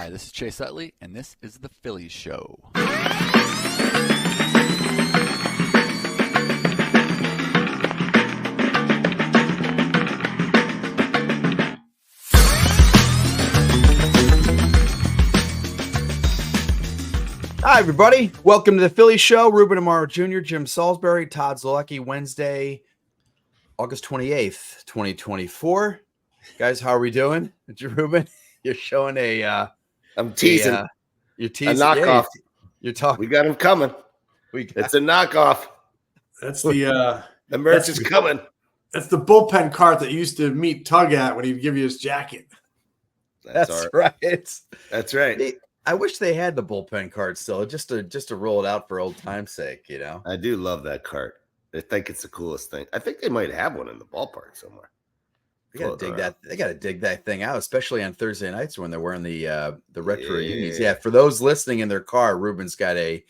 Hi, this is Chase Utley, and this is the Phillies Show. Hi, everybody. Welcome to the Phillies Show. Ruben Amaro Jr., Jim Salisbury, Todd Zielecki, Wednesday, August 28th, 2024. Guys, how are we doing? Ruben, you're showing I'm teasing. You're teasing. A knockoff. Yeah, you're talking. We got him coming. It's a knockoff. That's the merch is coming. That's the bullpen cart that you used to meet Tug at when he'd give you his jacket. That's right. That's right. I wish they had the bullpen cart still, just to roll it out for old time's sake, you know. I do love that cart. I think it's the coolest thing. I think they might have one in the ballpark somewhere. They gotta dig that thing out, especially on Thursday nights when they're wearing the retro reunions. Yeah, for those listening in their car, Ruben's got a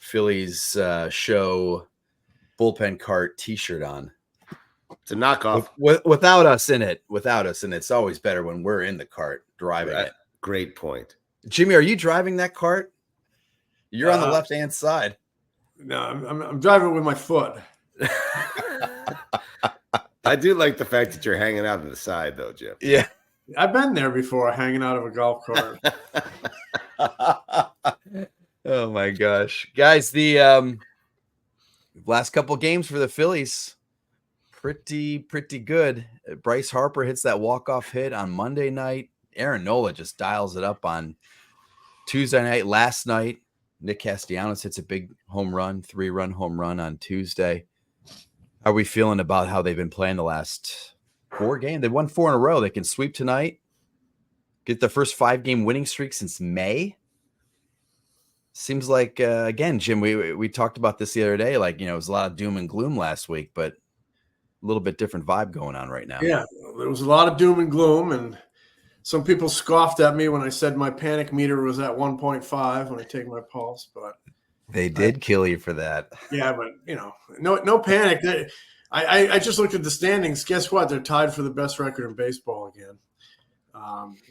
Phillies show bullpen cart T-shirt on. It's a knockoff. Without us in it. It's always better when we're in the cart driving it. Great point. Jimmy, are you driving that cart? You're on the left-hand side. No, I'm driving with my foot. I do like the fact that you're hanging out to the side, though, Jim. Yeah. I've been there before, hanging out of a golf cart. Oh, my gosh. Guys, the last couple games for the Phillies, pretty good. Bryce Harper hits that walk-off hit on Monday night. Aaron Nola just dials it up on Tuesday night. Last night, Nick Castellanos hits a big home run, 3-run home run on Tuesday. How are we feeling about how they've been playing the last 4 games? They won 4 in a row. They can sweep tonight, get the first 5-game winning streak since May. Seems like, again, Jim, we talked about this the other day. Like, it was a lot of doom and gloom last week, but a little bit different vibe going on right now. Yeah, there was a lot of doom and gloom, and some people scoffed at me when I said my panic meter was at 1.5 when I take my pulse, but they did kill you for that. Yeah, but no panic. I just looked at the standings. Guess what? They're tied for the best record in baseball again.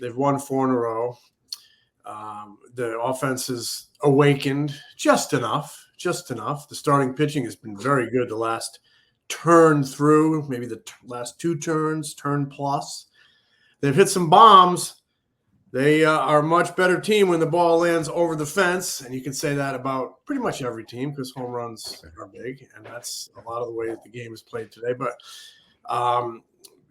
They've won 4 in a row. The offense has awakened just enough. The starting pitching has been very good the last turn through, maybe the last 2 turns, turn plus. They've hit some bombs. They are a much better team when the ball lands over the fence, and you can say that about pretty much every team because home runs are big, and that's a lot of the way that the game is played today. But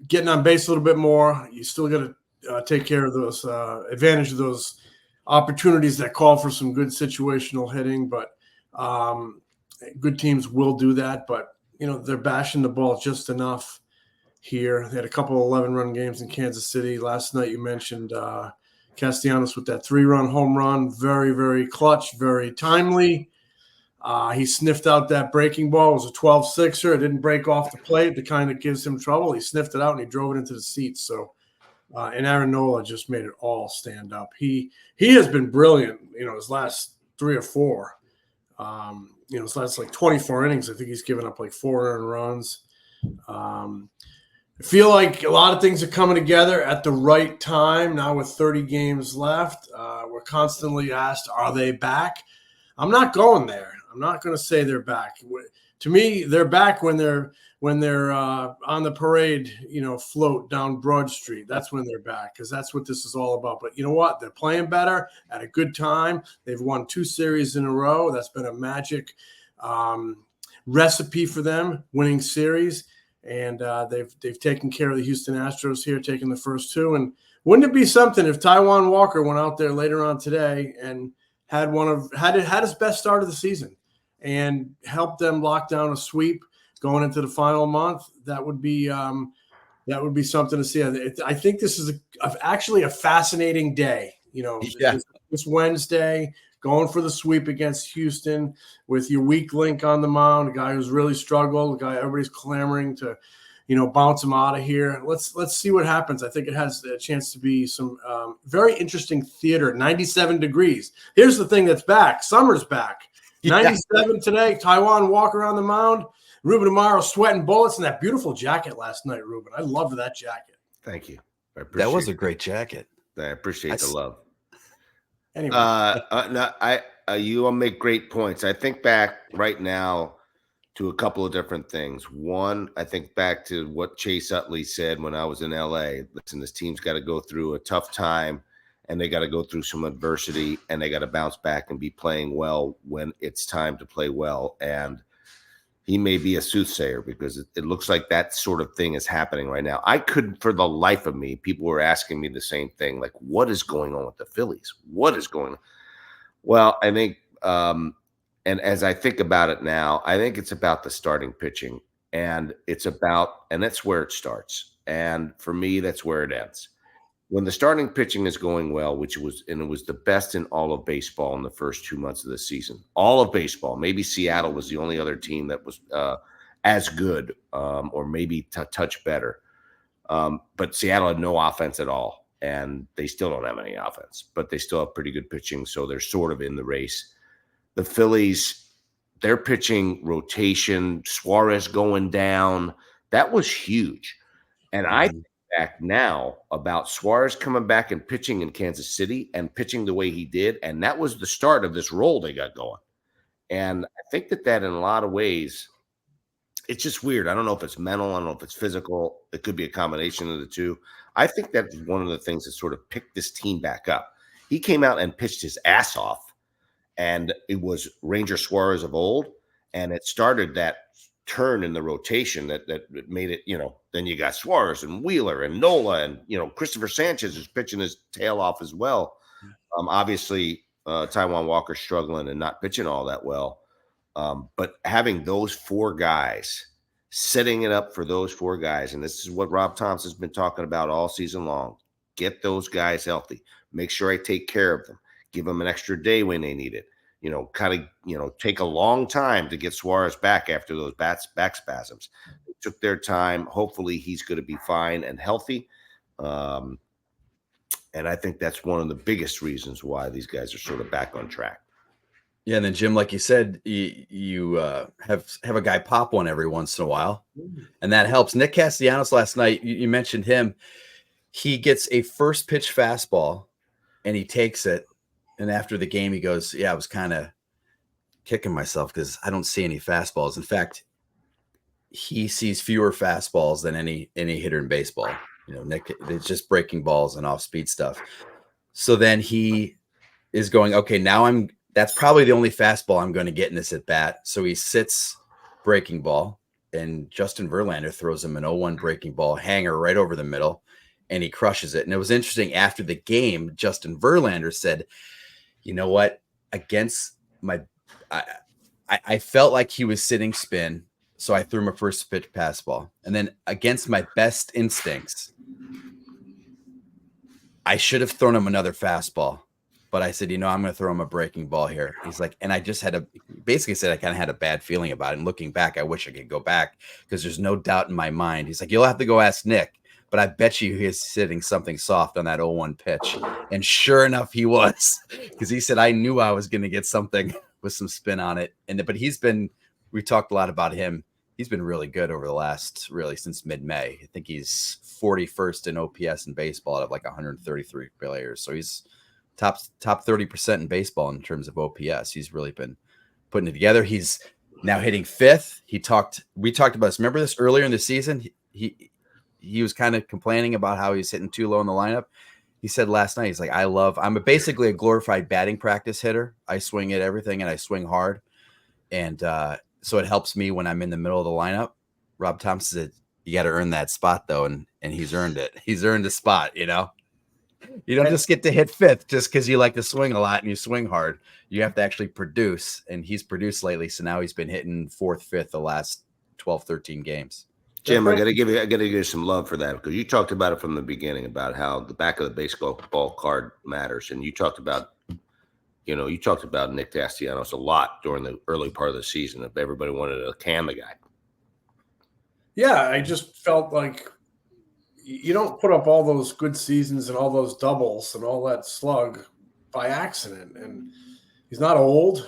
getting on base a little bit more, you still got to take care of those advantage of those opportunities that call for some good situational hitting. But good teams will do that, but they're bashing the ball just enough here. They had a couple of 11-run games in Kansas City. Last night you mentioned Castellanos with that 3-run home run. Very, very clutch, very timely. He sniffed out that breaking ball. It was a 12-6er. It didn't break off the plate, the kind that gives him trouble. He sniffed it out and he drove it into the seats. So, and Aaron Nola just made it all stand up. He has been brilliant, his last 3 or 4. His last 24 innings, I think he's given up 4 earned runs. I feel like a lot of things are coming together at the right time. Now with 30 games left, we're constantly asked, are they back? I'm not going there. I'm not going to say they're back. To me, they're back when they're on the parade, float down Broad Street. That's when they're back because that's what this is all about. But you know what? They're playing better at a good time. They've won 2 series in a row. That's been a magic recipe for them, winning series. And they've taken care of the Houston Astros here, taking the first 2. And wouldn't it be something if Taijuan Walker went out there later on today and had his best start of the season and helped them lock down a sweep going into the final month? That would be something to see. I think this is actually a fascinating day. This Wednesday, going for the sweep against Houston with your weak link on the mound, a guy who's really struggled, a guy everybody's clamoring to, bounce him out of here. Let's see what happens. I think it has a chance to be some very interesting theater. 97 degrees. Here's the thing that's back. Summer's back. 97 today. Taijuan Walker on the mound. Ruben Amaro sweating bullets in that beautiful jacket last night, Ruben. I loved that jacket. Thank you. That was a great jacket. I appreciate the love. Anyway, No, you all make great points. I think back right now to a couple of different things. One, I think back to what Chase Utley said when I was in LA. Listen, this team's got to go through a tough time and they got to go through some adversity and they got to bounce back and be playing well when it's time to play well. And he may be a soothsayer because it looks like that sort of thing is happening right now. I couldn't, for the life of me, people were asking me the same thing, like, what is going on with the Phillies? What is going on? Well, I think, and as I think about it now, I think it's about the starting pitching, and that's where it starts. And for me, that's where it ends. When the starting pitching is going well, it was the best in all of baseball in the first 2 months of the season. All of baseball. Maybe Seattle was the only other team that was as good, or maybe a touch better. But Seattle had no offense at all, and they still don't have any offense, but they still have pretty good pitching, so they're sort of in the race. The Phillies, their pitching rotation, Suarez going down, that was huge. And I think back now about Suarez coming back and pitching in Kansas City and pitching the way he did, and that was the start of this role they got going. And I think that in a lot of ways, it's just weird. I don't know if it's mental. I don't know if it's physical. It could be a combination of the two. I think that's one of the things that sort of picked this team back up. He came out and pitched his ass off, and it was Ranger Suarez of old, and it started that turn in the rotation that made it, then you got Suarez and Wheeler and Nola and, Christopher Sanchez is pitching his tail off as well. Obviously, Taiwan Walker struggling and not pitching all that well. But having those four guys, setting it up for those four guys, and this is what Rob Thompson's been talking about all season long. Get those guys healthy. Make sure I take care of them. Give them an extra day when they need it. Take a long time to get Suarez back after those back spasms. They took their time. Hopefully he's going to be fine and healthy. And I think that's one of the biggest reasons why these guys are sort of back on track. Yeah, and then Jim, like you said, you have a guy pop one every once in a while, and that helps. Nick Castellanos last night, you mentioned him. He gets a first pitch fastball, and he takes it. And after the game, he goes, "Yeah, I was kind of kicking myself because I don't see any fastballs. In fact, he sees fewer fastballs than any hitter in baseball. Nick, it's just breaking balls and off-speed stuff. So then he is going, okay, now that's probably the only fastball I'm going to get in this at bat. So he sits breaking ball, and Justin Verlander throws him an 0-1 breaking ball hanger right over the middle, and he crushes it. And it was interesting. After the game, Justin Verlander said, you know what? Against I felt like he was sitting spin, so I threw him a first pitch fastball. And then against my best instincts, I should have thrown him another fastball. But I said, I'm going to throw him a breaking ball here. He's like, and I just basically said I kind of had a bad feeling about it. And looking back, I wish I could go back because there's no doubt in my mind. He's like, you'll have to go ask Nick. But I bet you he's sitting something soft on that 0-1 pitch. And sure enough, he was, because he said, I knew I was going to get something with some spin on it. But we talked a lot about him. He's been really good over the last, since mid-May. I think he's 41st in OPS in baseball out of like 133 players. So he's top 30% in baseball in terms of OPS. He's really been putting it together. He's now hitting fifth. We talked about this. Remember this earlier in the season? He was kind of complaining about how he's hitting too low in the lineup. He said last night, he's like, I'm basically a glorified batting practice hitter. I swing at everything and I swing hard. And so it helps me when I'm in the middle of the lineup. Rob Thompson said, you got to earn that spot though. And he's earned it. He's earned the spot, You don't just get to hit fifth just because you like to swing a lot and you swing hard. You have to actually produce. And he's produced lately. So now he's been hitting fourth, fifth the last 12, 13 games. Jim, I got to give you some love for that because you talked about it from the beginning about how the back of the baseball card matters, and you talked about Nick Castellanos a lot during the early part of the season. If everybody wanted to can the guy, yeah, I just felt like you don't put up all those good seasons and all those doubles and all that slug by accident. And he's not old.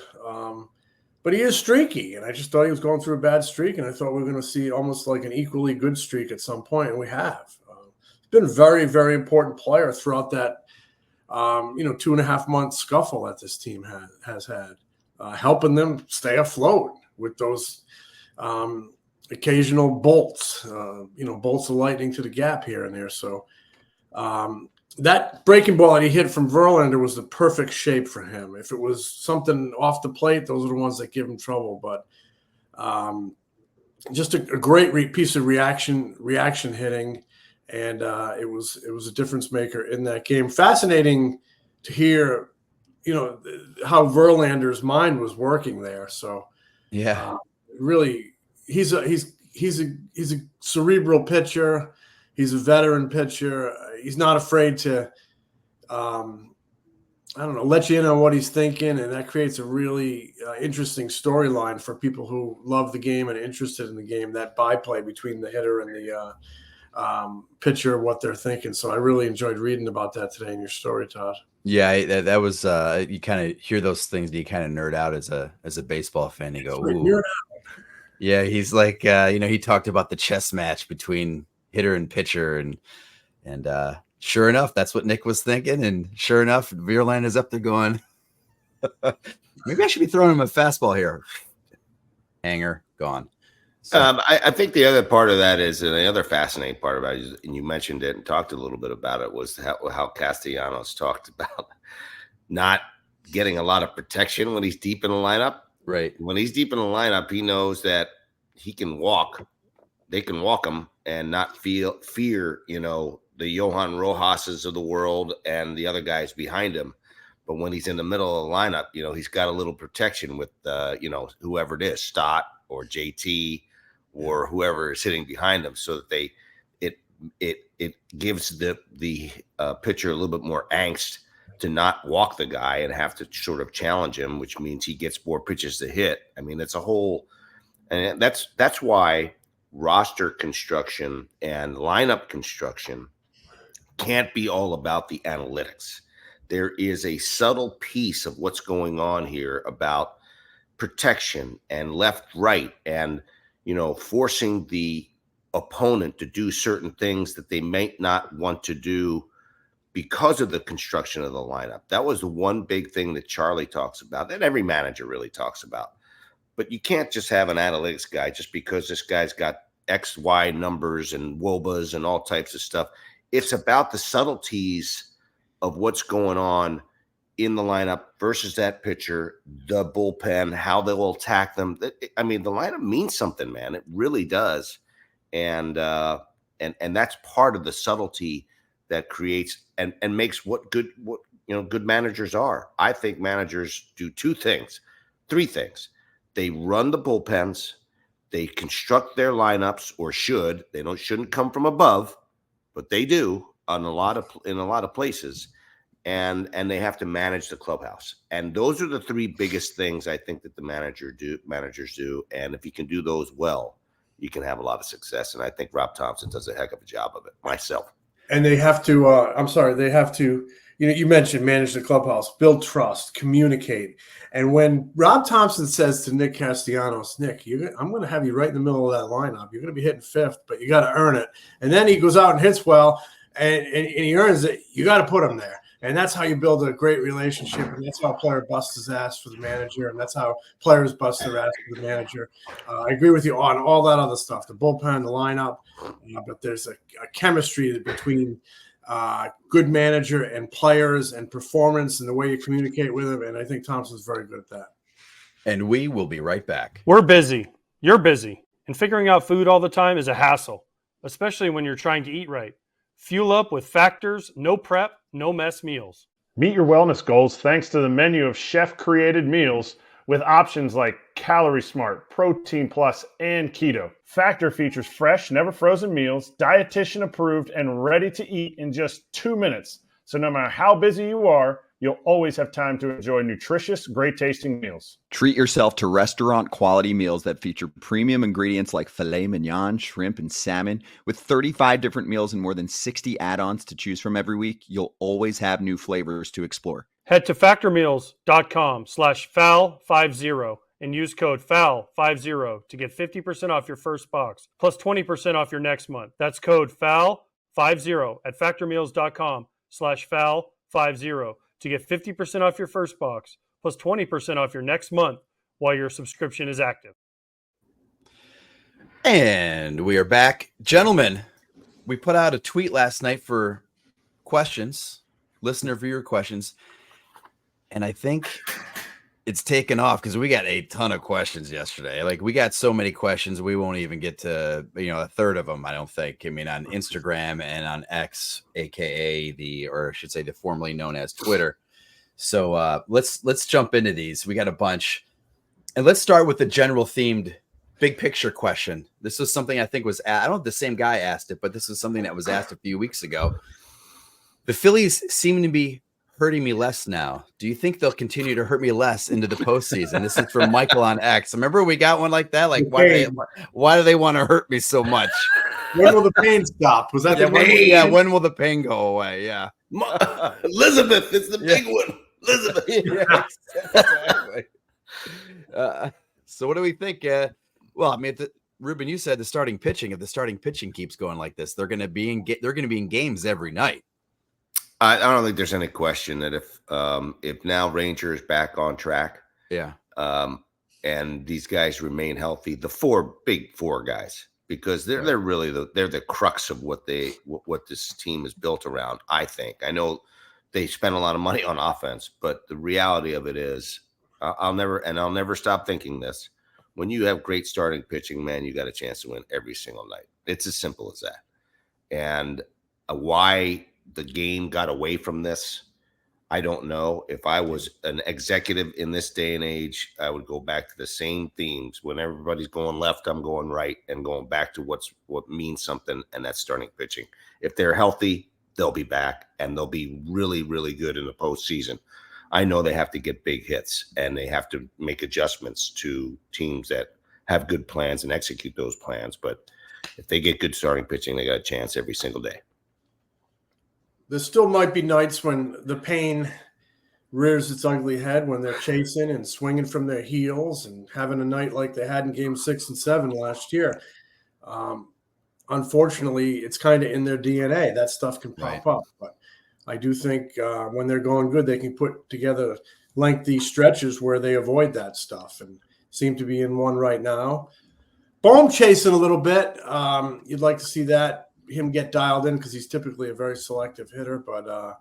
But he is streaky, and I just thought he was going through a bad streak, and I thought we were going to see almost like an equally good streak at some point, and we have. He's been a very, very important player throughout that 2.5 month scuffle that this team has had, helping them stay afloat with those occasional bolts, bolts of lightning to the gap here and there. So that breaking ball that he hit from Verlander was the perfect shape for him. If it was something off the plate, those are the ones that give him trouble. But just a great piece of reaction hitting, and it was a difference maker in that game. Fascinating to hear, how Verlander's mind was working there. So really, he's a cerebral pitcher. He's a veteran pitcher. He's not afraid to, let you in on what he's thinking, and that creates a really interesting storyline for people who love the game and interested in the game. That byplay between the hitter and the pitcher, what they're thinking. So I really enjoyed reading about that today in your story, Todd. Yeah, that was you kind of hear those things and you kind of nerd out as a baseball fan. You go, ooh. Yeah, he's like, he talked about the chess match between hitter and pitcher, and sure enough, that's what Nick was thinking. And sure enough, Verlander's up there going, maybe I should be throwing him a fastball here. Hanger gone. So. I think the other part of that is, and the other fascinating part about it, and you mentioned it and talked a little bit about it, was how Castellanos talked about not getting a lot of protection when he's deep in the lineup. Right. When he's deep in the lineup, he knows that he can walk. They can walk him and not fear, the Johan Rojas's of the world and the other guys behind him. But when he's in the middle of the lineup, he's got a little protection with, whoever it is, Stott or JT or whoever is sitting behind him, so that it gives the pitcher a little bit more angst to not walk the guy and have to sort of challenge him, which means he gets more pitches to hit. I mean, it's a whole, and that's why roster construction and lineup construction can't be all about the analytics. There is a subtle piece of what's going on here about protection and left, right, and, forcing the opponent to do certain things that they may not want to do because of the construction of the lineup. That was the one big thing that Charlie talks about, that every manager really talks about. But you can't just have an analytics guy just because this guy's got X, Y numbers and WOBAs and all types of stuff. It's about the subtleties of what's going on in the lineup versus that pitcher, the bullpen, how they'll attack them. I mean, the lineup means something, man. It really does. And that's part of the subtlety that creates and makes what good managers are. I think managers do three things. They run the bullpens, they construct their lineups, or should. They shouldn't come from above, but they do in a lot of places. And they have to manage the clubhouse. And those are the three biggest things I think that the managers do. And if you can do those well, you can have a lot of success. And I think Rob Thompson does a heck of a job of it myself. And they have to, you mentioned manage the clubhouse, build trust, communicate. And when Rob Thompson says to Nick Castellanos, Nick, I'm going to have you right in the middle of that lineup. You're going to be hitting fifth, but you got to earn it. And then he goes out and hits well, and he earns it. You got to put him there. And that's how you build a great relationship. And that's how a player busts his ass for the manager. And that's how players bust their ass for the manager. I agree with you on all that other stuff, the bullpen, the lineup. But there's a chemistry between good manager and players and performance and the way you communicate with them. And I think Thompson's very good at that. And we will be right back. We're busy. You're busy. And figuring out food all the time is a hassle, especially when you're trying to eat right. Fuel up with Factor's no prep, no mess meals. Meet your wellness goals thanks to the menu of chef-created meals with options like Calorie Smart, Protein Plus, and Keto. Factor features fresh, never frozen meals, dietitian approved, and ready to eat in just 2 minutes. So no matter how busy you are, you'll always have time to enjoy nutritious, great-tasting meals. Treat yourself to restaurant-quality meals that feature premium ingredients like filet mignon, shrimp, and salmon. With 35 different meals and more than 60 add-ons to choose from every week, you'll always have new flavors to explore. Head to factormeals.com/FOUL50 and use code FOUL50 to get 50% off your first box, plus 20% off your next month. That's code FOUL50 at factormeals.com/FOUL50. to get 50% off your first box plus 20% off your next month while your subscription is active. And we are back. Gentlemen, we put out a tweet last night for questions, listener viewer questions, and I think it's taken off because we got a ton of questions yesterday. Like, we got so many questions, we won't even get to, a third of them, I don't think. I mean, on Instagram and on X, aka the formerly known as Twitter. So let's jump into these. We got a bunch, and let's start with the general themed big picture question. This was something I think was, I don't know if the same guy asked it, but this was something that was asked a few weeks ago. The Phillies seem to be hurting me less now. Do you think they'll continue to hurt me less into the postseason? This is from Michael on X. Remember we got one like that? Like, why do they want to hurt me so much? When will the pain stop? Was that the pain? When will the pain go away? Yeah. Elizabeth is the big one. Elizabeth. Exactly. So what do we think? Well, I mean, Ruben, you said the starting pitching. If the starting pitching keeps going like this, they're going to be in games every night. I don't think there's any question that if now Ranger is back on track, and these guys remain healthy, the big four guys, because they're really the crux of what this team is built around. I think. I know they spend a lot of money on offense, but the reality of it is, I'll never stop thinking this. When you have great starting pitching, man, you got a chance to win every single night. It's as simple as that. And why the game got away from this, I don't know. If I was an executive in this day and age, I would go back to the same themes. When everybody's going left, I'm going right, and going back to what means something, and that's starting pitching. If they're healthy, they'll be back, and they'll be really, really good in the postseason. I know they have to get big hits, and they have to make adjustments to teams that have good plans and execute those plans. But if they get good starting pitching, they got a chance every single day. There still might be nights when the pain rears its ugly head, when they're chasing and swinging from their heels and having a night like they had in Game 6 and 7 last year. Unfortunately, it's kind of in their DNA. That stuff can pop up. But I do think when they're going good, they can put together lengthy stretches where they avoid that stuff, and seem to be in one right now. Bohm chasing a little bit. You'd like to see him get dialed in, because he's typically a very selective hitter. But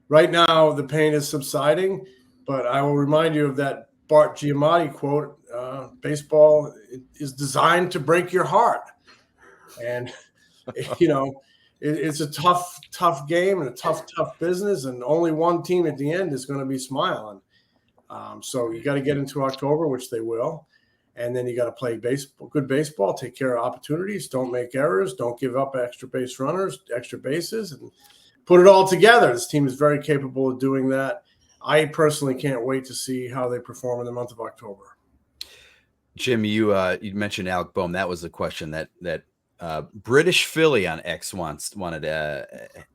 right now, the pain is subsiding. But I will remind you of that Bart Giamatti quote: baseball is designed to break your heart. And, it's a tough game and a tough business, and only one team at the end is going to be smiling. So you got to get into October, which they will. And then you got to play good baseball, take care of opportunities, don't make errors, don't give up extra base runners, extra bases, and put it all together. This team is very capable of doing that. I personally can't wait to see how they perform in the month of October. Jim, you mentioned Alec Bohm. That was the question that British Philly on X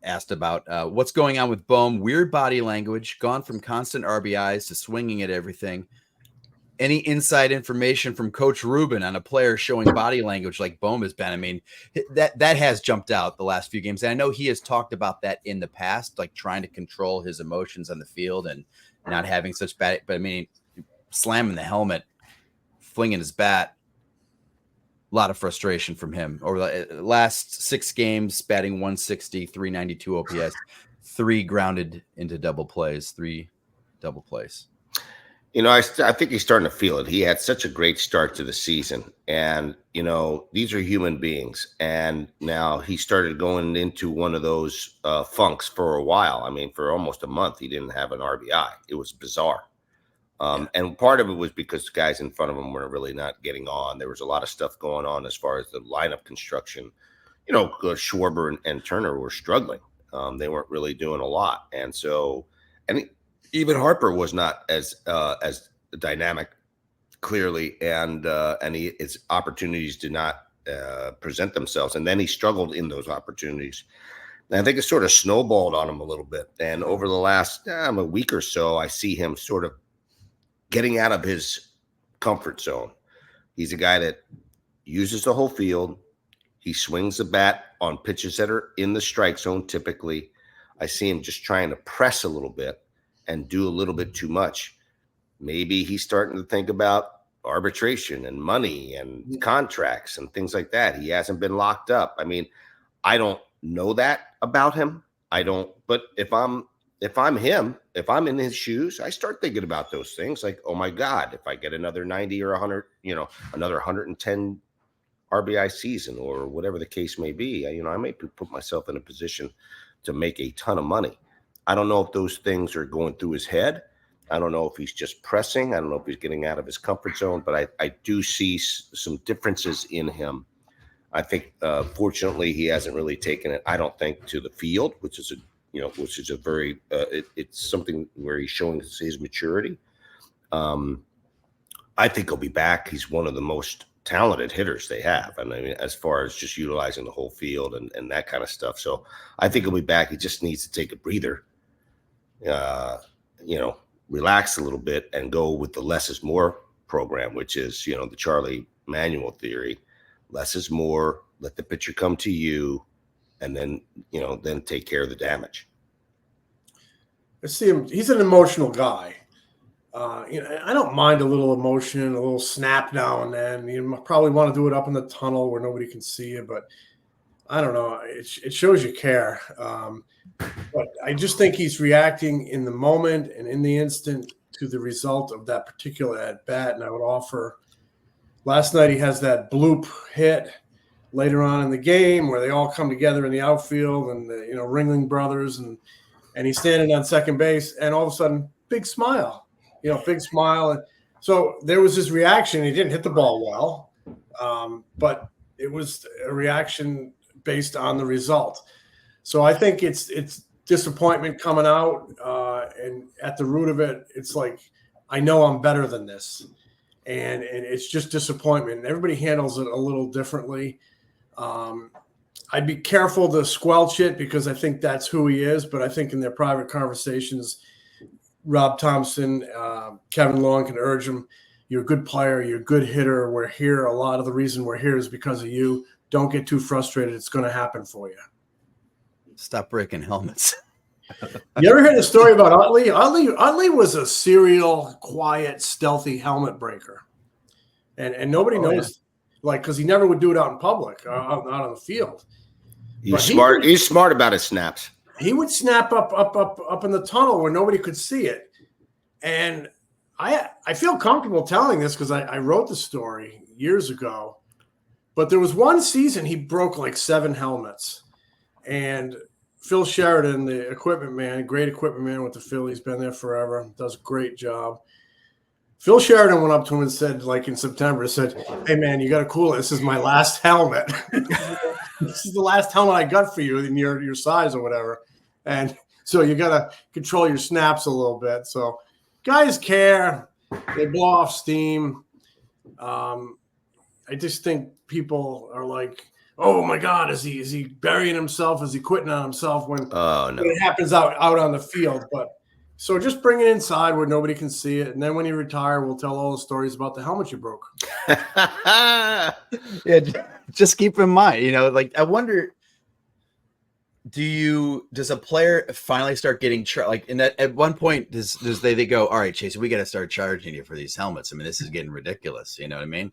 asked about. What's going on with Bohm? Weird body language, gone from constant RBIs to swinging at everything. Any inside information from Coach Ruben on a player showing body language like Bohm has been? I mean, that has jumped out the last few games. And I know he has talked about that in the past, like trying to control his emotions on the field and not having such bad. But I mean, slamming the helmet, flinging his bat, a lot of frustration from him over the last 6 games, batting 160, 392 OPS, 3 grounded into double plays, 3 double plays. I think he's starting to feel it. He had such a great start to the season, and these are human beings. And now he started going into one of those funks for a while. I mean, for almost a month, he didn't have an RBI. It was bizarre. And part of it was because guys in front of him were really not getting on. There was a lot of stuff going on as far as the lineup construction. Schwarber and Turner were struggling. They weren't really doing a lot, and so even Harper was not as dynamic, clearly, and his opportunities did not present themselves. And then he struggled in those opportunities. And I think it sort of snowballed on him a little bit. And over the last a week or so, I see him sort of getting out of his comfort zone. He's a guy that uses the whole field. He swings the bat on pitches that are in the strike zone typically. I see him just trying to press a little bit and do a little bit too much. Maybe he's starting to think about arbitration and money and contracts and things like that. He hasn't been locked up. I mean, I don't know that about him. I don't, but if I'm him, if I'm in his shoes, I start thinking about those things like, oh my God, if I get another 90 or 100, another 110 RBI season or whatever the case may be, I may put myself in a position to make a ton of money. I don't know if those things are going through his head. I don't know if he's just pressing. I don't know if he's getting out of his comfort zone, but I do see some differences in him. I think, fortunately, he hasn't really taken it, I don't think, to the field, which is a very, it's something where he's showing his maturity. I think he'll be back. He's one of the most talented hitters they have. I mean, as far as just utilizing the whole field and that kind of stuff. So I think he'll be back. He just needs to take a breather, relax a little bit and go with the less is more program, which is, the Charlie Manuel theory. Less is more, let the pitcher come to you, and then take care of the damage. I see him. He's an emotional guy. I don't mind a little emotion, a little snap now and then. You probably want to do it up in the tunnel where nobody can see you, but I don't know. It shows you care. But I just think he's reacting in the moment and in the instant to the result of that particular at bat. And I would offer, last night he has that bloop hit later on in the game where they all come together in the outfield and the Ringling brothers and he's standing on second base and all of a sudden big smile. Big smile. And so there was this reaction. He didn't hit the ball well, but it was a reaction based on the result. So I think it's disappointment coming out, and at the root of it, it's like, I know I'm better than this, and it's just disappointment. And everybody handles it a little differently. I'd be careful to squelch it because I think that's who he is. But I think in their private conversations, Rob Thompson, Kevin Long can urge him, you're a good player, you're a good hitter. We're here. A lot of the reason we're here is because of you. Don't get too frustrated. It's going to happen for you. Stop breaking helmets. You ever heard a story about Utley? Utley was a serial, quiet, stealthy helmet breaker. And nobody knows, because he never would do it out in public, out on the field. He's smart. He's smart about his snaps. He would snap up in the tunnel where nobody could see it. And I feel comfortable telling this because I wrote the story years ago. But there was one season he broke like 7 helmets. And Phil Sheridan, the equipment man, great equipment man with the Phillies, been there forever, does a great job. Phil Sheridan went up to him and said, like in September, said, hey, man, you got to cool it. This is my last helmet. This is the last helmet I got for you in your size or whatever. And so you got to control your snaps a little bit. So guys care. They blow off steam. I just think people are like, oh, my God, is he burying himself? Is he quitting on himself when it happens out on the field? But so just bring it inside where nobody can see it. And then when you retire, we'll tell all the stories about the helmet you broke. Yeah, just keep in mind, I wonder, does a player finally start getting at one point does they go, all right, Chase, we got to start charging you for these helmets. I mean, this is getting ridiculous. You know what I mean?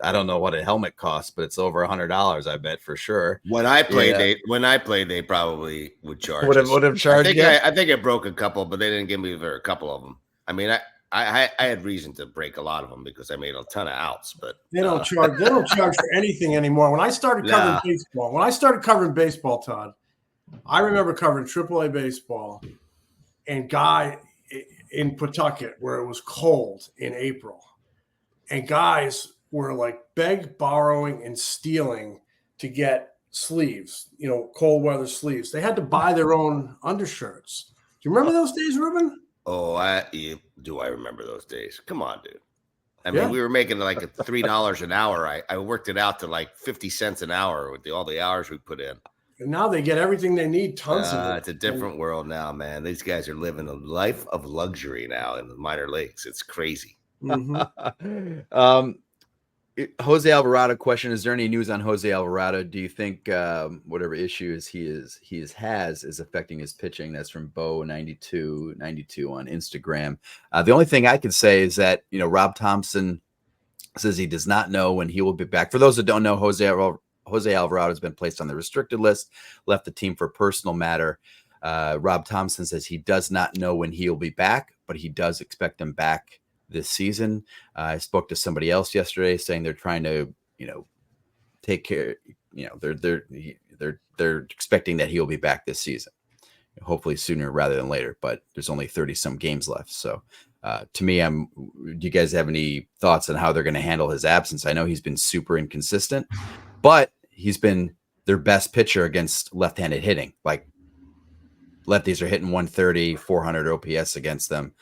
I don't know what a helmet costs, but it's over $100, I bet for sure. When I played, they probably would charge. Would have charged. I think I broke a couple, but they didn't give me a couple of them. I mean, I had reason to break a lot of them because I made a ton of outs, but they don't charge. They don't charge for anything anymore. When I started covering baseball, Todd, I remember covering AAA baseball and guy in Pawtucket where it was cold in April, and guys were like borrowing and stealing to get sleeves, cold weather sleeves. They had to buy their own undershirts. Do you remember those days, Ruben? Oh, I remember those days. Come on, dude. I mean, we were making like $3 an hour. I worked it out to like 50 cents an hour with all the hours we put in. And now they get everything they need, tons of it. It's a different world now, man. These guys are living a life of luxury now in the minor leagues. It's crazy. Mm-hmm. José Alvarado question: is there any news on José Alvarado? Do you think whatever issues he has is affecting his pitching? That's from Bo92 on Instagram. The only thing I could say is that Rob Thompson says he does not know when he will be back. For those that don't know, José Alvarado has been placed on the restricted list, left the team for a personal matter. Rob Thompson says he does not know when he will be back, but he does expect him back this season. I spoke to somebody else yesterday saying they're trying to, take care. They're expecting that he'll be back this season, hopefully sooner rather than later. But there's only 30 some games left. So to me, do you guys have any thoughts on how they're going to handle his absence? I know he's been super inconsistent, but he's been their best pitcher against left-handed hitting. Like lefties are hitting 130, 400 OPS against him.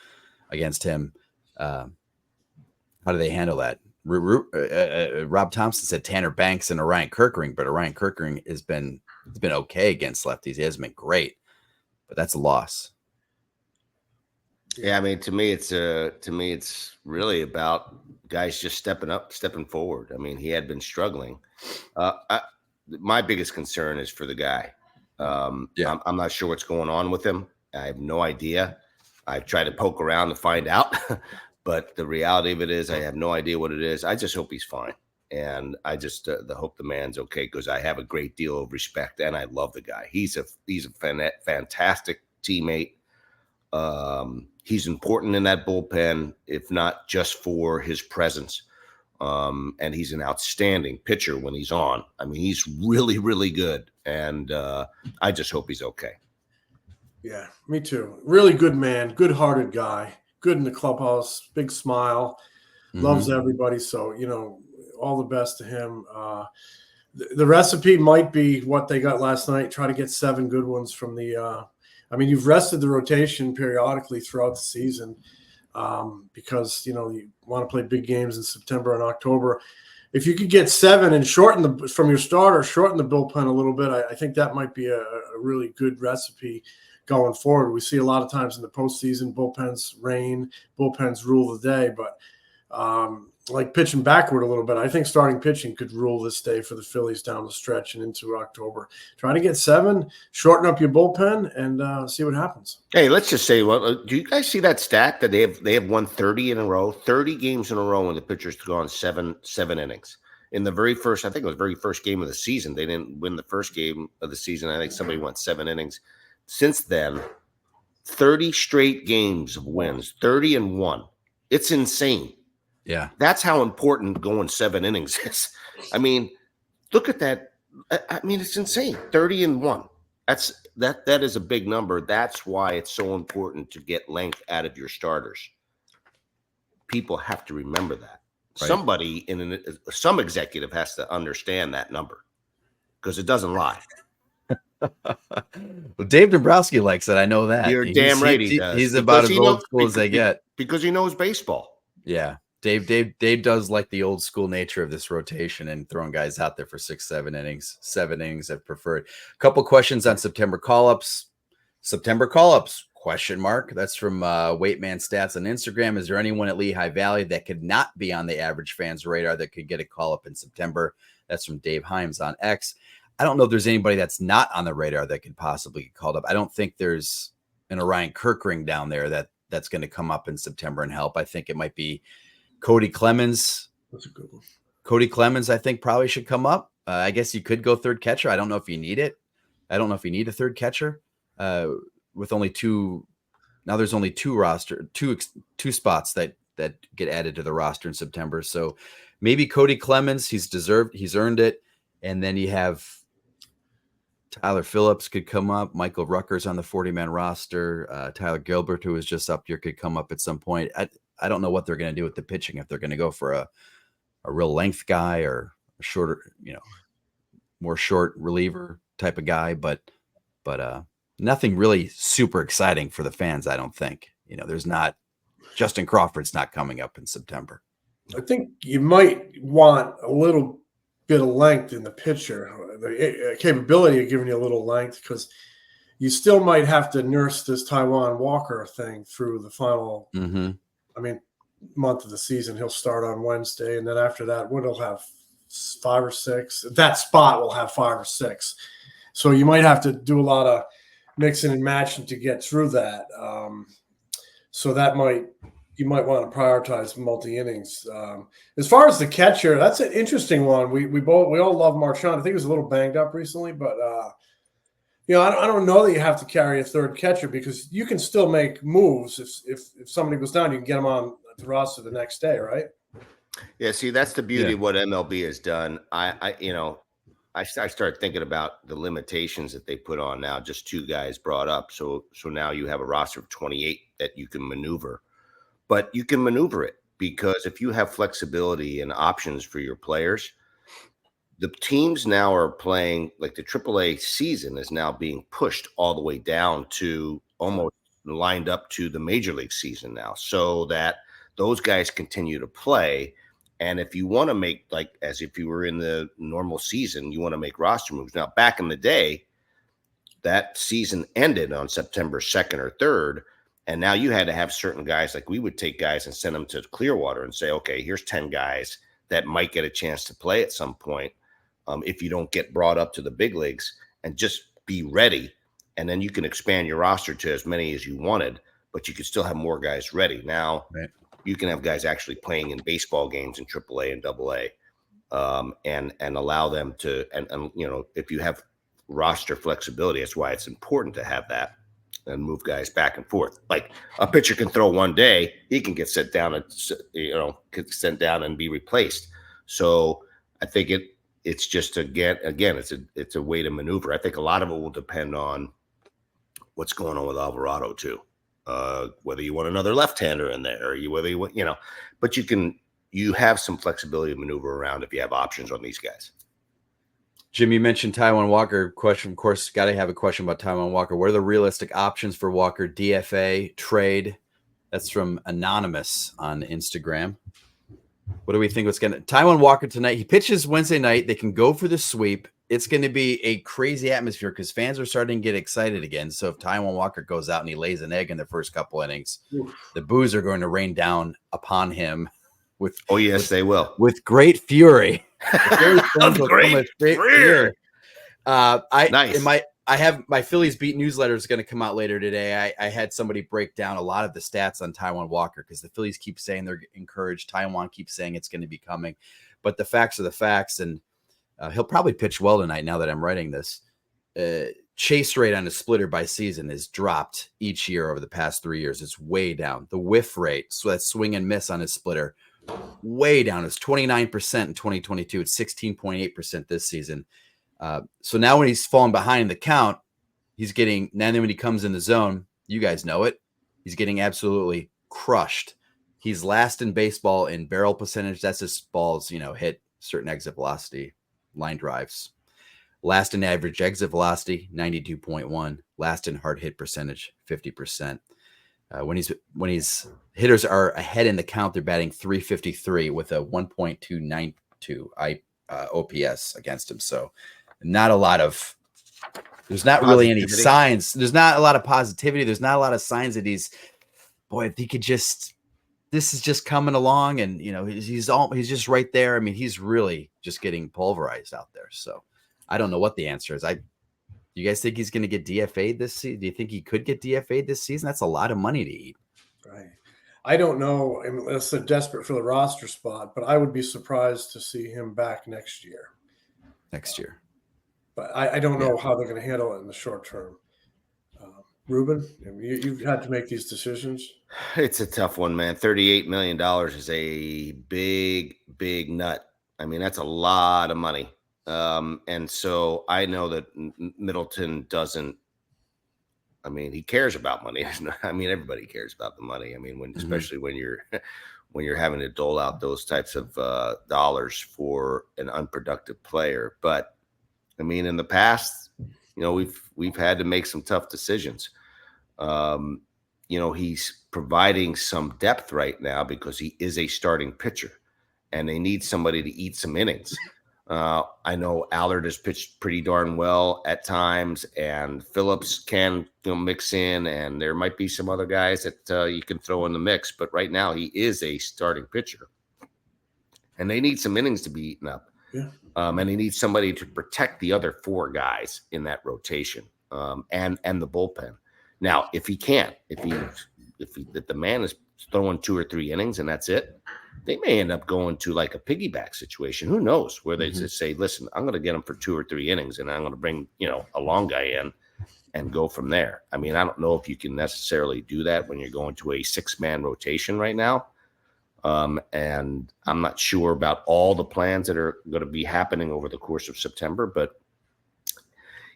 How do they handle that? Rob Thompson said Tanner Banks and Orion Kirkering, but Orion Kirkering has been okay against lefties. He hasn't been great, but that's a loss. Yeah, I mean, to me, it's really about guys just stepping forward. I mean, he had been struggling. My biggest concern is for the guy. I'm not sure what's going on with him. I have no idea. I've tried to poke around to find out, but the reality of it is I have no idea what it is. I just hope he's fine. And I just hope the man's okay, because I have a great deal of respect and I love the guy. He's a fantastic teammate. He's important in that bullpen, if not just for his presence. And he's an outstanding pitcher when he's on. I mean, he's really, really good. And I just hope he's okay. Yeah, me too. Really good man, good-hearted guy, good in the clubhouse, big smile, loves everybody. So, all the best to him. The recipe might be what they got last night. Try to get 7 good ones from the you've rested the rotation periodically throughout the season because, you want to play big games in September and October. If you could get 7 and shorten the bullpen a little bit, I think that might be a really good recipe going forward. We see a lot of times in the postseason, bullpens reign, bullpens rule the day, but like pitching backward a little bit, I think starting pitching could rule this day for the Phillies down the stretch and into October. Try to get 7, shorten up your bullpen, and see what happens. Hey, let's just say, do you guys see that stat that they have won 30 in a row, 30 games in a row when the pitchers have gone seven innings? In the very first game of the season, they didn't win the first game of the season. I think somebody went 7 innings. Since then, 30 straight games of wins, 30-1. It's insane. Yeah. That's how important going 7 innings is. I mean, look at that. I mean, it's insane. 30-1. That is a big number. That's why it's so important to get length out of your starters. People have to remember that. Right. Some executive has to understand that number because it doesn't lie. Well, Dave Dombrowski likes it. I know that. You're damn right he does. He's about as old school as they get. Because he knows baseball. Yeah. Dave does like the old school nature of this rotation and throwing guys out there for 6, 7 innings. 7 innings I've preferred. A couple questions on September call-ups. Question mark. That's from Weightman Stats on Instagram. Is there anyone at Lehigh Valley that could not be on the average fan's radar that could get a call-up in September? That's from Dave Himes on X. I don't know if there's anybody that's not on the radar that could possibly get called up. I don't think there's an Orion Kirkering down there that's going to come up in September and help. I think it might be Cody Clemens. That's a good one. Cody Clemens, I think, probably should come up. I guess you could go third catcher. I don't know if you need it. I don't know if you need a third catcher with only 2. Now there's only 2 spots that get added to the roster in September. So maybe Cody Clemens, he's earned it. And then you have Tyler Phillips could come up. Michael Rucker's on the 40-man roster. Tyler Gilbert, who was just up here, could come up at some point. I don't know what they're going to do with the pitching, if they're going to go for a real length guy or a shorter, more short reliever type of guy. But nothing really super exciting for the fans, I don't think. There's not – Justin Crawford's not coming up in September. I think you might want a little bit of length in the pitcher, the capability of giving you a little length, because you still might have to nurse this Taiwan Walker thing through the final. Mm-hmm. I mean, month of the season, he'll start on Wednesday, and then after that, he'll have 5 or 6. That spot will have 5 or 6. So you might have to do a lot of mixing and matching to get through that. So you might want to prioritize multi innings. As far as the catcher, that's an interesting one. We all love Marchand. I think he was a little banged up recently, but I don't know that you have to carry a third catcher because you can still make moves. If somebody goes down, you can get them on the roster the next day, right? Yeah, see, that's the beauty of what MLB has done. I started thinking about the limitations that they put on now. Just 2 guys brought up, so now you have a roster of 28 that you can maneuver. But you can maneuver it because if you have flexibility and options for your players, the teams now are playing like the AAA season is now being pushed all the way down to almost lined up to the Major League season now, so that those guys continue to play. And if you want to make, like, as if you were in the normal season, you want to make roster moves. Now, back in the day, that season ended on September 2nd or 3rd. And now you had to have certain guys, like we would take guys and send them to Clearwater and say, okay, here's 10 guys that might get a chance to play at some point if you don't get brought up to the big leagues, and just be ready. And then you can expand your roster to as many as you wanted, but you could still have more guys ready. Now you can have guys actually playing in baseball games in AAA and AA, and allow them to, and if you have roster flexibility, that's why it's important to have that. And move guys back and forth. Like a pitcher can throw one day, he can get sent down and be replaced. So I think it's just again it's a way to maneuver. I think a lot of it will depend on what's going on with Alvarado too. Whether you want another left-hander in there, or but you have some flexibility to maneuver around if you have options on these guys. Jim, you mentioned Taijuan Walker. Question, of course, got to have a question about Taijuan Walker. What are the realistic options for Walker? DFA, trade? That's from Anonymous on Instagram. What do we think? Taijuan Walker tonight? He pitches Wednesday night. They can go for the sweep. It's going to be a crazy atmosphere because fans are starting to get excited again. So if Taijuan Walker goes out and he lays an egg in the first couple innings, the boos are going to rain down upon him. They will. With great fury. Great fury. Nice. I have my Phillies beat newsletter is going to come out later today. I had somebody break down a lot of the stats on Taijuan Walker because the Phillies keep saying they're encouraged. Taijuan keeps saying it's going to be coming, but the facts are the facts, and he'll probably pitch well tonight. Now that I'm writing this, chase rate on a splitter by season has dropped each year over the past 3 years. It's way down. The whiff rate, so that swing and miss on his splitter, way down. It's 29% in 2022. It's 16.8% this season. So now when he's falling behind the count, then when he comes in the zone, you guys know it, he's getting absolutely crushed. He's last in baseball in barrel percentage. That's his balls, hit certain exit velocity, line drives. Last in average exit velocity, 92.1. Last in hard hit percentage, 50%. When he's hitters are ahead in the count, they're batting .353 with a 1.292 OPS against him. So there's not really any signs. There's not a lot of positivity. There's not a lot of signs that if he could this is just coming along, and he's just right there. I mean, he's really just getting pulverized out there. So I don't know what the answer is. You guys think he's going to get DFA'd this season? Do you think he could get DFA'd this season? That's a lot of money to eat. Right. I don't know unless they're desperate for the roster spot, but I would be surprised to see him back next year. But I don't know how they're going to handle it in the short term. Ruben, you've had to make these decisions. It's a tough one, man. $38 million is a big, big nut. I mean, that's a lot of money. And so I know that Middleton doesn't. I mean, he cares about money. I mean, everybody cares about the money. I mean, especially when you're having to dole out those types of dollars for an unproductive player. But I mean, in the past, we've had to make some tough decisions. He's providing some depth right now because he is a starting pitcher, and they need somebody to eat some innings. I know Allard has pitched pretty darn well at times, and Phillips can mix in, and there might be some other guys that you can throw in the mix. But right now, he is a starting pitcher, and they need some innings to be eaten up. Yeah. And he needs somebody to protect the other 4 guys in that rotation, and the bullpen. Now, if he can't, if the man is throwing 2 or 3 innings and that's it, they may end up going to like a piggyback situation. Who knows? Where they just say, "Listen, I'm going to get him for 2 or 3 innings, and I'm going to bring a long guy in and go from there." I mean, I don't know if you can necessarily do that when you're going to a 6-man rotation right now. And I'm not sure about all the plans that are going to be happening over the course of September, but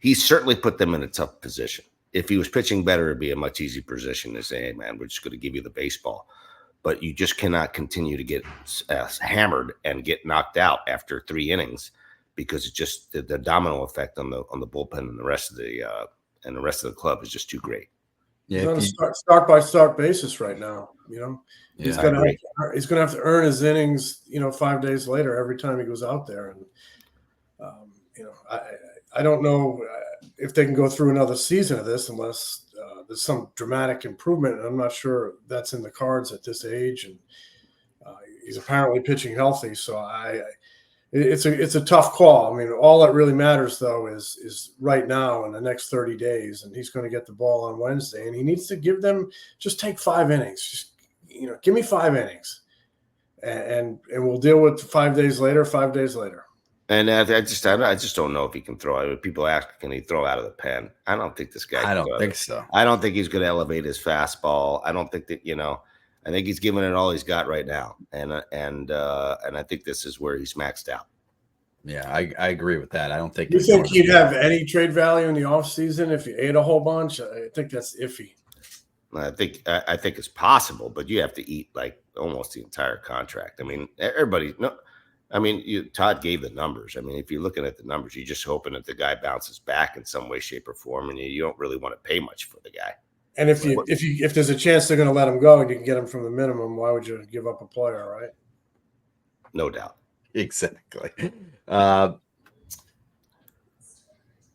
he certainly put them in a tough position. If he was pitching better, it'd be a much easier position to say, "Hey, man, we're just going to give you the baseball." But you just cannot continue to get hammered and get knocked out after 3 innings, because it's just the domino effect on the bullpen and the rest of the club is just too great. He's on a start by start basis right now. He's going to have to earn his innings. 5 days later every time he goes out there, and I don't know if they can go through another season of this unless there's some dramatic improvement, and I'm not sure that's in the cards at this age. And he's apparently pitching healthy, so it's a tough call. I mean, all that really matters though is right now in the next 30 days, and he's going to get the ball on Wednesday, and he needs to give them take 5 innings. Just give me 5 innings, and we'll deal with 5 days later. 5 days later. And I just don't know if he can throw. People ask, can he throw out of the pen? I don't think this guy. I don't think so. I don't think he's going to elevate his fastball. I don't think that I think he's giving it all he's got right now, and I think this is where he's maxed out. Yeah, I agree with that. I don't think. You think he'd have any trade value in the offseason if he ate a whole bunch? I think that's iffy. I think it's possible, but you have to eat like almost the entire contract. I mean, Todd gave the numbers. I mean, if you're looking at the numbers, you're just hoping that the guy bounces back in some way, shape, or form, and you don't really want to pay much for the guy. And if there's a chance they're going to let him go and you can get him from the minimum, why would you give up a player, right? No doubt. Exactly.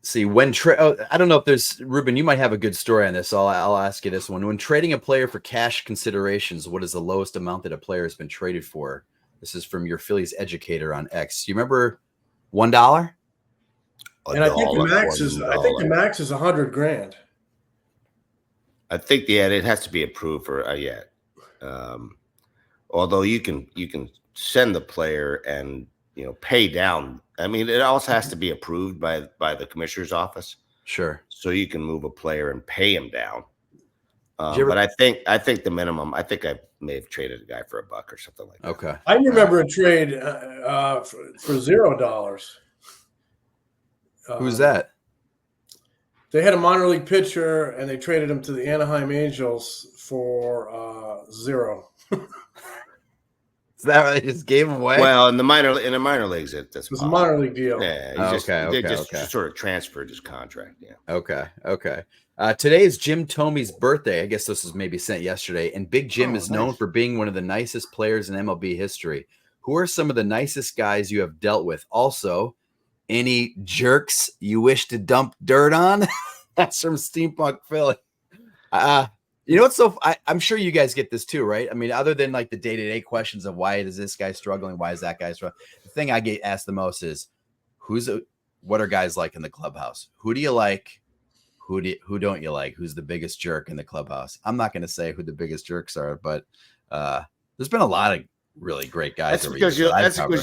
See, I don't know if there's Ruben. You might have a good story on this. I'll ask you this one. When trading a player for cash considerations, what is the lowest amount that a player has been traded for? This is from your Phillies educator on X. You remember $1? And I think the max is $100,000. I think it has to be approved for although you can send the player and pay down. I mean, it also has to be approved by the commissioner's office. Sure. So you can move a player and pay him down. But I think the minimum. I think I may have traded a guy for $1 or something like that. Okay. I remember a trade for $0. Who's that? They had a minor league pitcher, and they traded him to the Anaheim Angels for $0. Is that why they just gave him away? Well, in the minor leagues, it was a minor league deal. Yeah, they just sort of transferred his contract. Yeah. Okay. Today is Jim Thomey's birthday. I guess this was maybe sent yesterday. And Big Jim is known for being one of the nicest players in MLB history. Who are some of the nicest guys you have dealt with? Also, any jerks you wish to dump dirt on? That's from Steampunk Philly. I'm sure you guys get this too, right? I mean, other than like the day-to-day questions of why is this guy struggling? Why is that guy struggling? The thing I get asked the most is what are guys like in the clubhouse? Who do you like? Who don't you like? Who's the biggest jerk in the clubhouse? I'm not going to say who the biggest jerks are, but there's been a lot of really great guys. That's because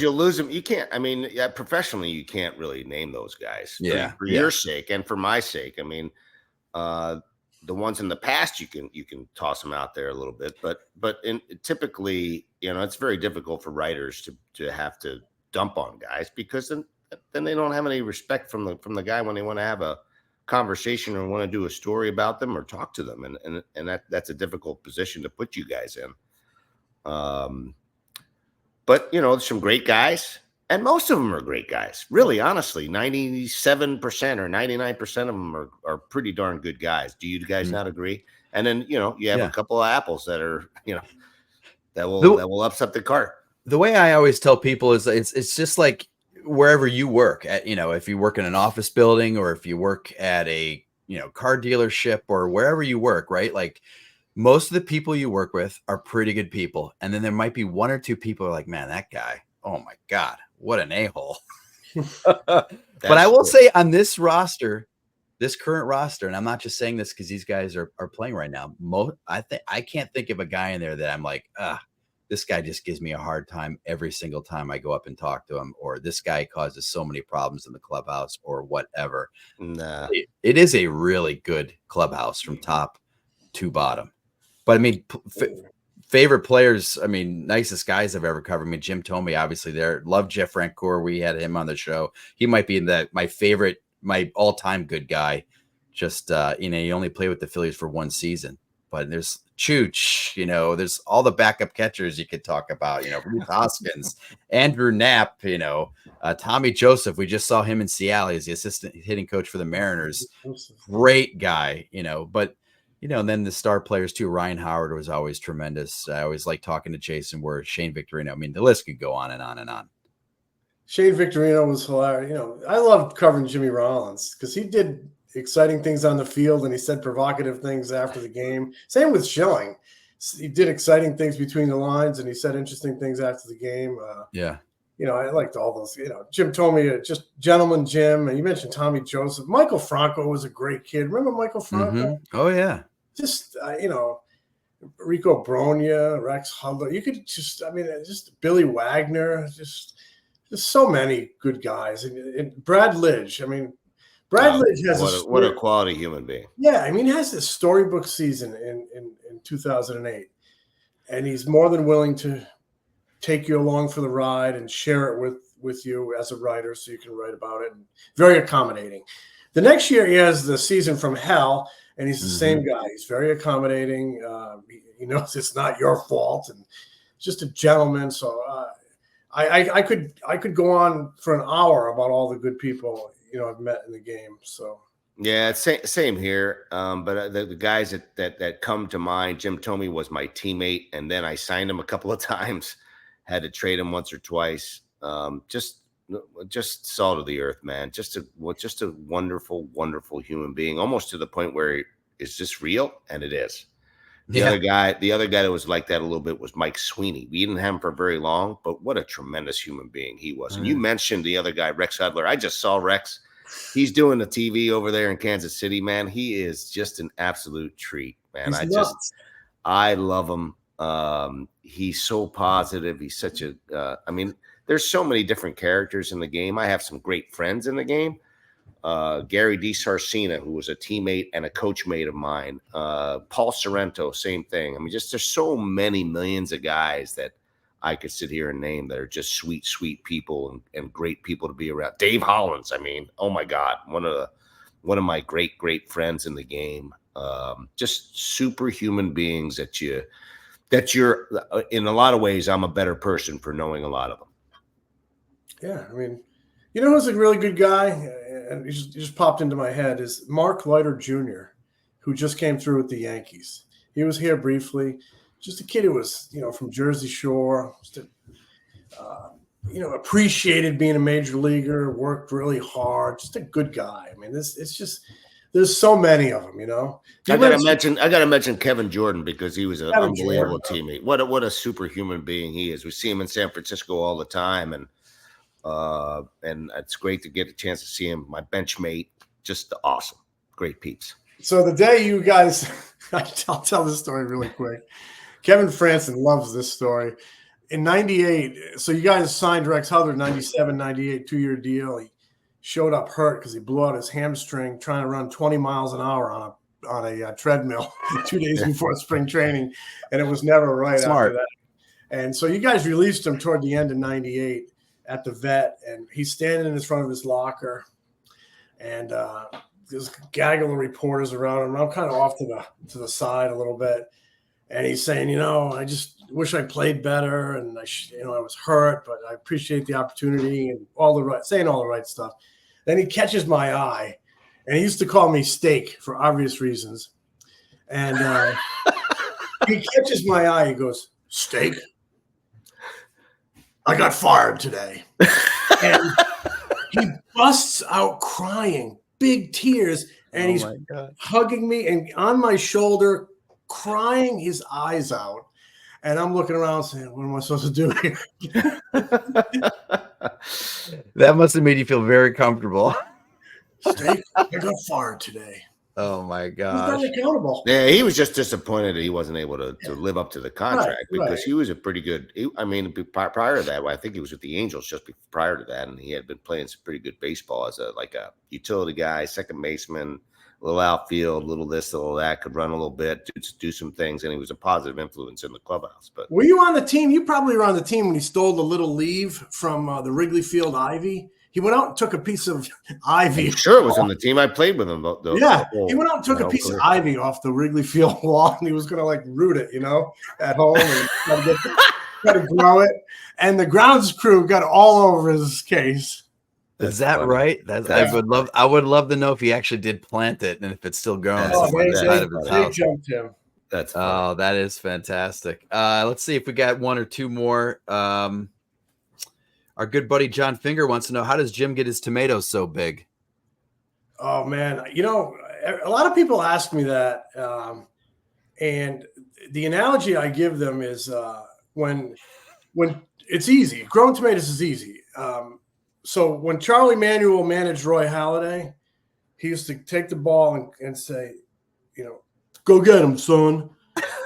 you'll lose them. You can't. I mean, professionally, you can't really name those guys. For your sake and for my sake. I mean, the ones in the past you can toss them out there a little bit, but typically, it's very difficult for writers to have to dump on guys because then they don't have any respect from the guy when they want to have a conversation or want to do a story about them or talk to them, and that's a difficult position to put you guys in. But there's some great guys, and most of them are great guys. Really, honestly, 97% or 99% of them are pretty darn good guys. Do you guys not agree? And then you have a couple of apples that are that will upset the cart. The way I always tell people is it's just like wherever you work at, if you work in an office building or if you work at a, car dealership or wherever you work, right? Like most of the people you work with are pretty good people. And then there might be one or two people who are like, man, that guy, oh my God, what an a-hole. But I will say on this roster, this current roster, and I'm not just saying this because these guys are playing right now. I can't think of a guy in there that I'm like, this guy just gives me a hard time every single time I go up and talk to him, or this guy causes so many problems in the clubhouse or whatever. Nah. It is a really good clubhouse from top to bottom. But I mean, favorite players, I mean, nicest guys I've ever covered. I mean, Jim Thome, obviously there. Love Jeff Francoeur. We had him on the show. He might be my favorite, my all-time good guy. Just, he only played with the Phillies for one season. But there's Chooch, there's all the backup catchers you could talk about, Ruth Hoskins, Andrew Knapp, Tommy Joseph. We just saw him in Seattle. He's the assistant hitting coach for the Mariners. Great guy, but, and then the star players too. Ryan Howard was always tremendous. I always like talking to Jason Ward, Shane Victorino. I mean, the list could go on and on and on. Shane Victorino was hilarious. I loved covering Jimmy Rollins because he did exciting things on the field and he said provocative things after the game. Same with Schilling. He did exciting things between the lines and he said interesting things after the game. I liked all those, Jim Thome, just gentleman Jim. And you mentioned Tommy Joseph. Michael Franco was a great kid. Remember Michael Franco? Mm-hmm. Oh, yeah. Just, Rico Bronya, Rex Hudler. You could just Billy Wagner, just so many good guys. And Brad Lidge. I mean, Brad Lidge has what a quality human being. Yeah, I mean, he has this storybook season in 2008, and he's more than willing to take you along for the ride and share it with you as a writer, so you can write about it. And very accommodating. The next year, he has the season from hell, and he's the same guy. He's very accommodating. He knows it's not your fault, and just a gentleman. So I could go on for an hour about all the good people I've met in the game. So yeah, same here. But the guys that come to mind, Jim Thome was my teammate, and then I signed him a couple of times, had to trade him once or twice. Just salt of the earth, man. Just a wonderful, wonderful human being, almost to the point where it's just real, and it is. The other guy that was like that a little bit was Mike Sweeney. We didn't have him for very long, but what a tremendous human being he was. And you mentioned the other guy, Rex Hudler. I just saw Rex. He's doing the TV over there in Kansas City, man. He is just an absolute treat, man. I love him. He's so positive. He's such a, there's so many different characters in the game. I have some great friends in the game. Gary DiSarcina, who was a teammate and a coach mate of mine. Paul Sorrento, same thing. I mean, just there's so many millions of guys that I could sit here and name that are just sweet, sweet people and great people to be around. Dave Hollins, I mean, oh my God, one of my great, great friends in the game. Just superhuman beings that you're in a lot of ways, I'm a better person for knowing a lot of them. Yeah, I mean, who's a really good guy, and he just popped into my head, is Mark Leiter Jr., who just came through with the Yankees. He was here briefly. Just a kid who was, from Jersey Shore, appreciated being a major leaguer, worked really hard, just a good guy. I mean, there's so many of them, I gotta mention Kevin Jordan, because he was an unbelievable teammate. What a superhuman being he is. We see him in San Francisco all the time, and it's great to get a chance to see him. My bench mate, just awesome, great peeps. So the day you guys, I'll tell this story really quick. Kevin Franson loves this story. In 98, so you guys signed Rex Hudler, 97, 98, 2-year deal. He showed up hurt because he blew out his hamstring trying to run 20 miles an hour on a treadmill 2 days before spring training, and it was never right after that. And so you guys released him toward the end of 98 at the vet, and he's standing in front of his locker, and there's a gaggle of reporters around him. I'm kind of off to the side a little bit. And he's saying, I just wish I played better, and I was hurt, but I appreciate the opportunity, and saying all the right stuff. Then he catches my eye, and he used to call me Steak for obvious reasons. And he catches my eye. He goes, "Steak, I got fired today. And he busts out crying, big tears, and he's hugging me and on my shoulder, crying his eyes out. And I'm looking around saying, what am I supposed to do here? That must have made you feel very comfortable. Steak, I got fired today. Oh my Who's gosh. not accountable? Yeah, he was just disappointed that he wasn't able to live up to the contract because right. he was a pretty good. Prior to that, I think he was with the Angels just prior to that, and he had been playing some pretty good baseball as a utility guy, second baseman, a little outfield, a little this, a little that, could run a little bit, do some things, and he was a positive influence in the clubhouse. But were you on the team? You probably were on the team when he stole the little leaf from the Wrigley Field ivy. He went out and took a piece of ivy. I'm sure it was on the team I played with him. He went out and took a piece of ivy off the Wrigley Field wall, and he was going to root it, at home and try to grow it. And the grounds crew got all over his case. Is that funny. Right? I would love to know if he actually did plant it and if it's still growing inside of his house. Jumped him. That's funny. That is fantastic. Let's see if we got one or two more. Our good buddy John Finger wants to know, how does Jim get his tomatoes so big? Oh man, a lot of people ask me that, and the analogy I give them is when it's easy. Growing tomatoes is easy. So when Charlie Manuel managed Roy Halladay, he used to take the ball and say, go get him, son.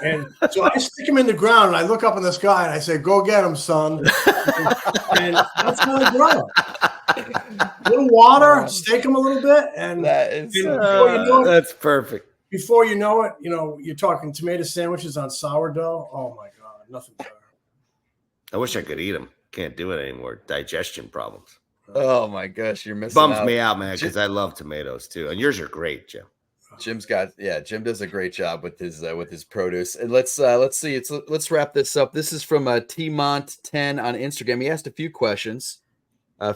And so I stick him in the ground and I look up in the sky and I say, go get him, son. And that's how I grow. A little water, stake him a little bit. And that's perfect. Before you know it, you're talking tomato sandwiches on sourdough. Oh my God, nothing better. I wish I could eat them. Can't do it anymore. Digestion problems. Oh my gosh, you're missing Bums out. me out, man, because I love tomatoes too. And yours are great, Jim. Jim does a great job with his produce. And let's see. Let's wrap this up. This is from Tmont10 on Instagram. He asked a few questions.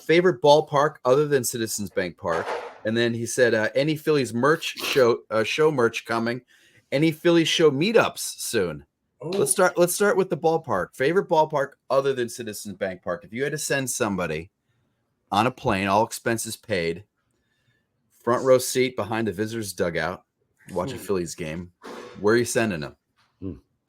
Favorite ballpark other than Citizens Bank Park, and then he said any Phillies merch show merch coming. Any Phillies show meetups soon. Oh. Let's start with the ballpark. Favorite ballpark other than Citizens Bank Park. If you had to send somebody on a plane, all expenses paid, front row seat behind the visitors' dugout, watch a Phillies game, where are you sending them?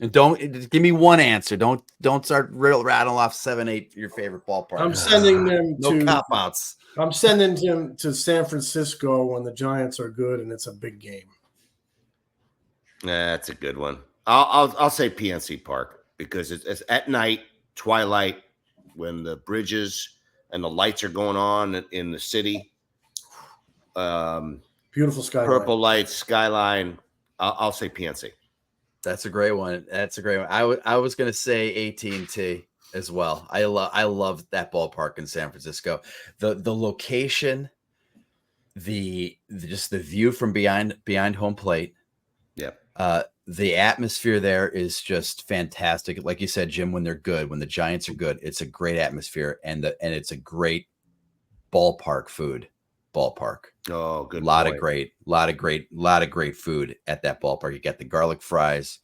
And don't give me one answer. Don't start rattling off 7-8 your favorite ballpark. I'm sending them no cop outs. I'm sending them to San Francisco when the Giants are good and it's a big game. That's a good one. I'll say PNC Park because it's at night, twilight, when the bridges and the lights are going on in the city. Beautiful skyline. Purple lights, skyline. I'll say PNC. That's a great one. I was going to say AT&T as well. I love that ballpark in San Francisco. The location, just the view from behind home plate. Yep. The atmosphere there is just fantastic. Like you said, Jim, when they're good, when the Giants are good, it's a great atmosphere and it's a great ballpark food. Ballpark. Oh, good. lot of great food at that ballpark. You got the garlic fries,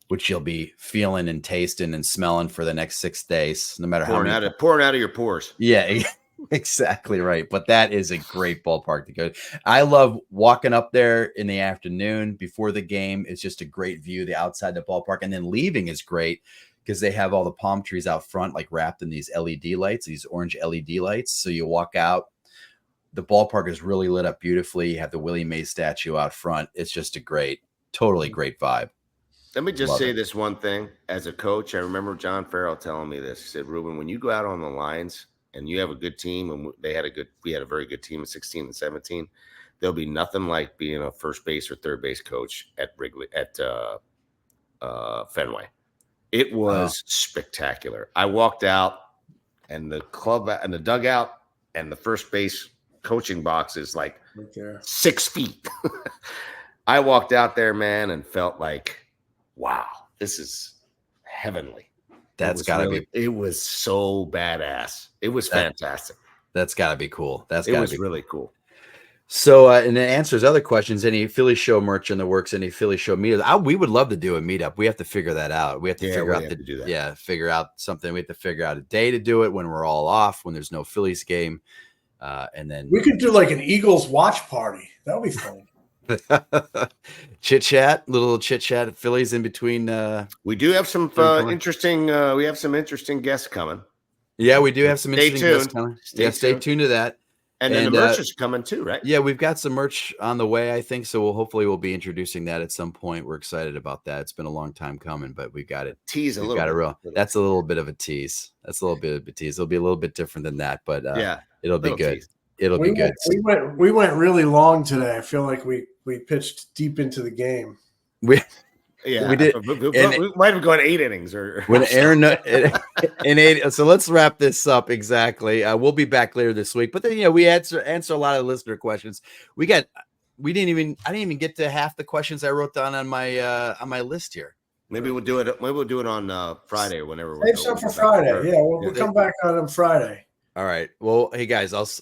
which you'll be feeling and tasting and smelling for the next 6 days, no matter pouring out of your pores. Yeah, exactly right. But that is a great ballpark to go. I love walking up there in the afternoon before the game. It's just a great view. The outside the ballpark, and then leaving is great because they have all the palm trees out front, like wrapped in these LED lights, these orange LED lights. So you walk out. The ballpark is really lit up beautifully. You have the Willie Mays statue out front. It's just a totally great vibe. Let me just say this one thing. As a coach, I remember John Farrell telling me this. He said, Ruben, when you go out on the lines and you have a good team, and we had a very good team in 16 and 17, there'll be nothing like being a first base or third base coach at Fenway. It was spectacular. I walked out and the club and the dugout and the first base coaching box is like right 6 feet. I walked out there, man, and felt like, wow, this is heavenly. It was so badass. It was fantastic. That's got to be cool. It was really cool. So, and it answers other questions. Any Philly show merch in the works? Any Philly show meetup? We would love to do a meetup. We have to figure that out. We have to figure out something. We have to figure out a day to do it when we're all off, when there's no Phillies game. And then we could do like an Eagles watch party. That would be fun. little chit chat at Phillies in between. We do have some interesting. We have some interesting guests coming. Yeah, we do have some Stay interesting guests coming. Stay tuned to that. And then the merch is coming too, right? Yeah, we've got some merch on the way, I think. So we'll be introducing that at some point. We're excited about that. It's been a long time coming, but we've got it. Tease a little. That's a little bit of a tease. It'll be a little bit different than that, but it'll be good. Tease. It'll be good. We went really long today. I feel like we pitched deep into the game. We did. We might have gone 8 innings or when Aaron in 8. So let's wrap this up. Exactly. We'll be back later this week. But then we answer a lot of listener questions. I didn't even get to half the questions I wrote down on my list here. Maybe we'll do it. Maybe we'll do it on Friday or whenever. Save some for Friday. We'll come back on Friday. All right. Well, hey guys, I was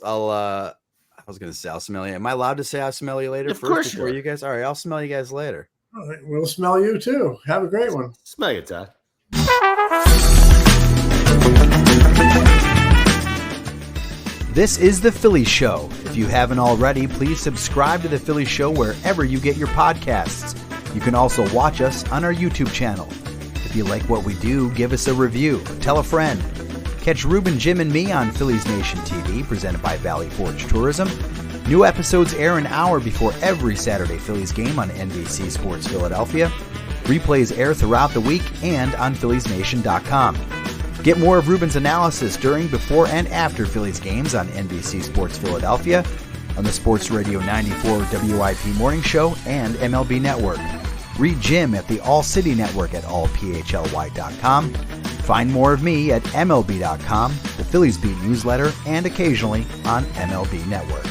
gonna say I'll smell you. Am I allowed to say I'll smell you later? Of course before you guys. All right, I'll smell you guys later. All right, we'll smell you too. Have a great one. Smell you, Todd. This is The Phillies Show. If you haven't already, please subscribe to The Phillies Show wherever you get your podcasts. You can also watch us on our YouTube channel. If you like what we do, give us a review. Tell a friend. Catch Ruben, Jim, and me on Phillies Nation TV, presented by Valley Forge Tourism. New episodes air an hour before every Saturday Phillies game on NBC Sports Philadelphia. Replays air throughout the week and on PhilliesNation.com. Get more of Ruben's analysis during, before, and after Phillies games on NBC Sports Philadelphia, on the Sports Radio 94 WIP Morning Show, and MLB Network. Read Jim at the All City Network at allphly.com. Find more of me at MLB.com, the Phillies Beat newsletter, and occasionally on MLB Network.